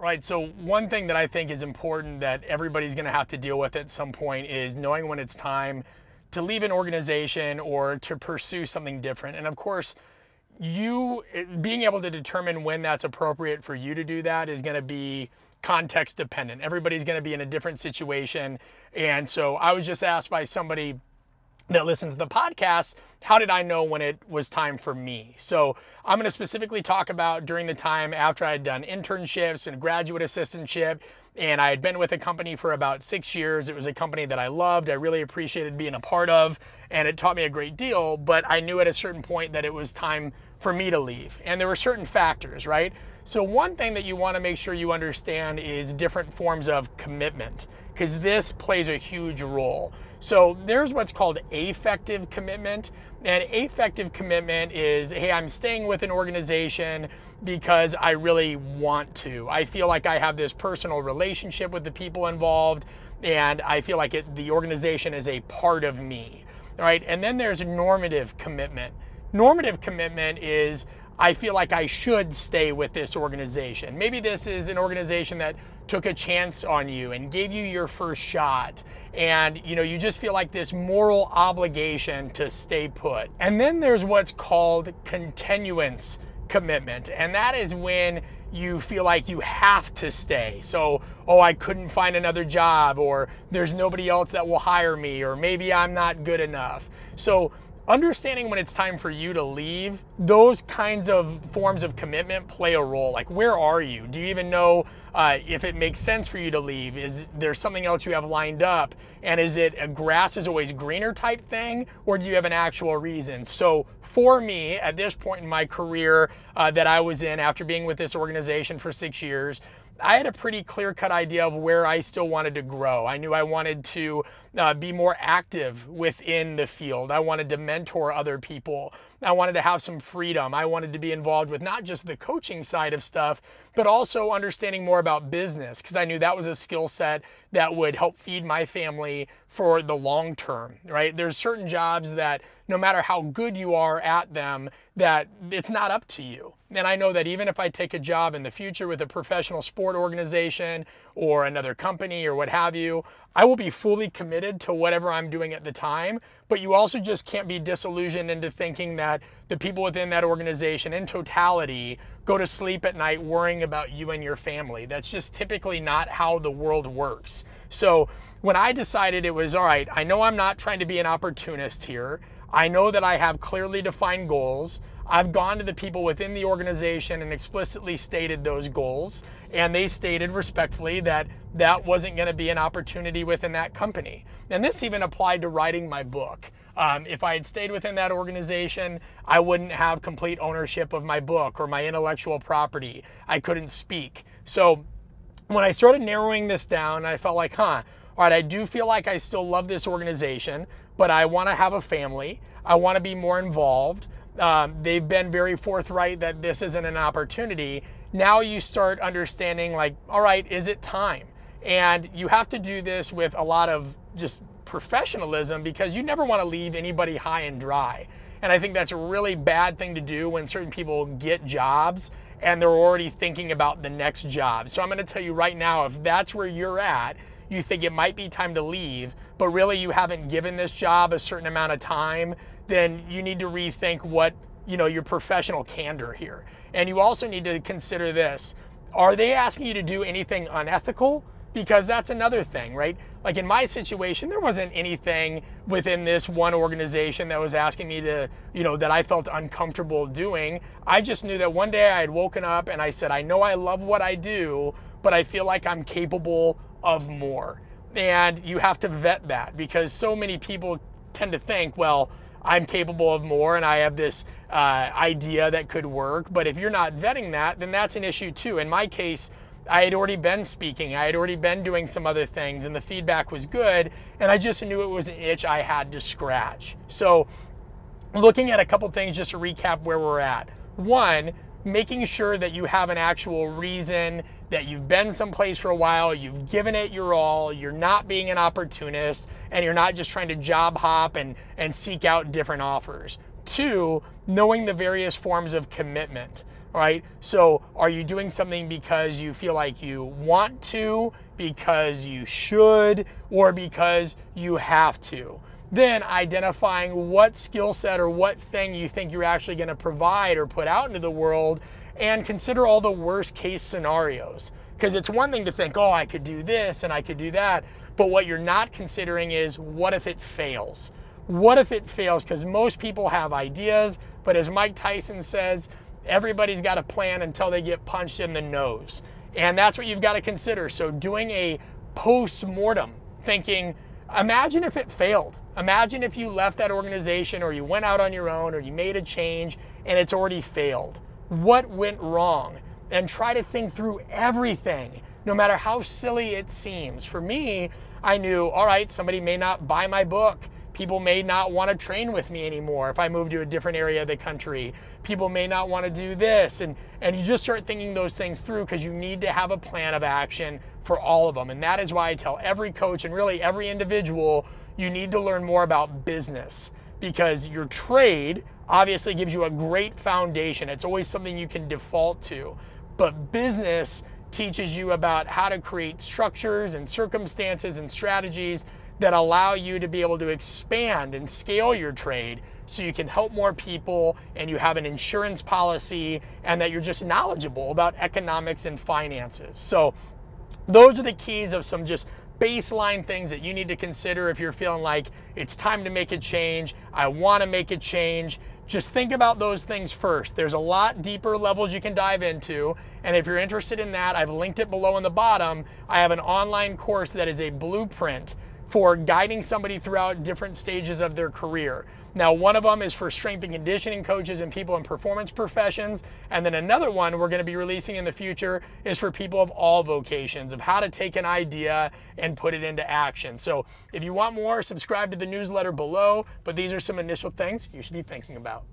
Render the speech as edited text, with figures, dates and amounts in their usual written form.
Right, so one thing that I think is important that everybody's going to have to deal with at some point is knowing when it's time to leave an organization or to pursue something different. And of course, you being able to determine when that's appropriate for you to do that is going to be context dependent. Everybody's going to be in a different situation. And so I was just asked by somebody that listens to the podcast, how did I know when it was time for me? So I'm going to specifically talk about during the time after I had done internships and graduate assistantship, and I had been with a company for about 6 years. It was a company that I loved, I really appreciated being a part of, and it taught me a great deal, but I knew at a certain point that it was time for me to leave. And there were certain factors, right? So one thing that you want to make sure you understand is different forms of commitment, because this plays a huge role. So there's what's called affective commitment, and affective commitment is, hey, I'm staying with an organization because I really want to. I feel like I have this personal relationship with the people involved, and I feel like the organization is a part of me, right? And then there's normative commitment. Normative commitment is, I feel like I should stay with this organization. Maybe this is an organization that took a chance on you and gave you your first shot, and you just feel like this moral obligation to stay put. And then there's what's called continuance commitment, and that is when you feel like you have to stay. So, oh, I couldn't find another job, or there's nobody else that will hire me, or maybe I'm not good enough. So understanding when it's time for you to leave, those kinds of forms of commitment play a role. Like, where are you? Do you even know if it makes sense for you to leave? Is there something else you have lined up? And is it a grass is always greener type thing, or do you have an actual reason? So for me, at this point in my career that I was in after being with this organization for 6 years, I had a pretty clear-cut idea of where I still wanted to grow. I knew I wanted to be more active within the field. I wanted to mentor other people. I wanted to have some freedom. I wanted to be involved with not just the coaching side of stuff, but also understanding more about business, because I knew that was a skill set that would help feed my family for the long term, right? There's certain jobs that no matter how good you are at them, that it's not up to you. And I know that even if I take a job in the future with a professional sport organization or another company or what have you, I will be fully committed to whatever I'm doing at the time. But you also just can't be disillusioned into thinking that the people within that organization in totality go to sleep at night worrying about you and your family. That's just typically not how the world works. So when I decided it was, all right, I know I'm not trying to be an opportunist here. I know that I have clearly defined goals. I've gone to the people within the organization and explicitly stated those goals, and they stated respectfully that that wasn't going to be an opportunity within that company. And this even applied to writing my book. If I had stayed within that organization, I wouldn't have complete ownership of my book or my intellectual property. I couldn't speak. So when I started narrowing this down, I felt like, all right, I do feel like I still love this organization, but I want to have a family. I want to be more involved. They've been very forthright that this isn't an opportunity. Now you start understanding, like, all right, is it time? And you have to do this with a lot of just professionalism, because you never want to leave anybody high and dry. And I think that's a really bad thing to do when certain people get jobs and they're already thinking about the next job. So I'm going to tell you right now, if that's where you're at, you think it might be time to leave, but really you haven't given this job a certain amount of time, then you need to rethink what, your professional candor here. And you also need to consider this. Are they asking you to do anything unethical? Because that's another thing, right? Like in my situation, there wasn't anything within this one organization that was asking me to, that I felt uncomfortable doing. I just knew that one day I had woken up and I said, I know I love what I do, but I feel like I'm capable of more. And you have to vet that, because so many people tend to think, well, I'm capable of more and I have this idea that could work. But if you're not vetting that, then that's an issue too. In my case, I had already been speaking, I had already been doing some other things, and the feedback was good, and I just knew it was an itch I had to scratch. So looking at a couple things just to recap where we're at. One, making sure that you have an actual reason, that you've been someplace for a while, you've given it your all, you're not being an opportunist, and you're not just trying to job hop and seek out different offers. Two, knowing the various forms of commitment. All right, so are you doing something because you feel like you want to, because you should, or because you have to? Then identifying what skill set or what thing you think you're actually going to provide or put out into the world, and consider all the worst case scenarios. Because it's one thing to think, oh, I could do this and I could do that, but what you're not considering is, what if it fails? What if it fails? Because most people have ideas, but as Mike Tyson says, everybody's got a plan until they get punched in the nose. And that's what you've got to consider. So doing a post-mortem, thinking, imagine if it failed. Imagine if you left that organization, or you went out on your own, or you made a change and it's already failed. What went wrong? And try to think through everything, no matter how silly it seems. For me, I knew, all right, somebody may not buy my book. People may not want to train with me anymore if I move to a different area of the country. People may not want to do this. And you just start thinking those things through, because you need to have a plan of action for all of them. And that is why I tell every coach, and really every individual, you need to learn more about business, because your trade obviously gives you a great foundation. It's always something you can default to. But business teaches you about how to create structures and circumstances and strategies that allow you to be able to expand and scale your trade, so you can help more people, and you have an insurance policy, and that you're just knowledgeable about economics and finances. So those are the keys of some just baseline things that you need to consider if you're feeling like it's time to make a change. I want to make a change. Just think about those things first. There's a lot deeper levels you can dive into. And if you're interested in that, I've linked it below in the bottom. I have an online course that is a blueprint for guiding somebody throughout different stages of their career. Now, one of them is for strength and conditioning coaches and people in performance professions. And then another one we're going to be releasing in the future is for people of all vocations, of how to take an idea and put it into action. So if you want more, subscribe to the newsletter below. But these are some initial things you should be thinking about.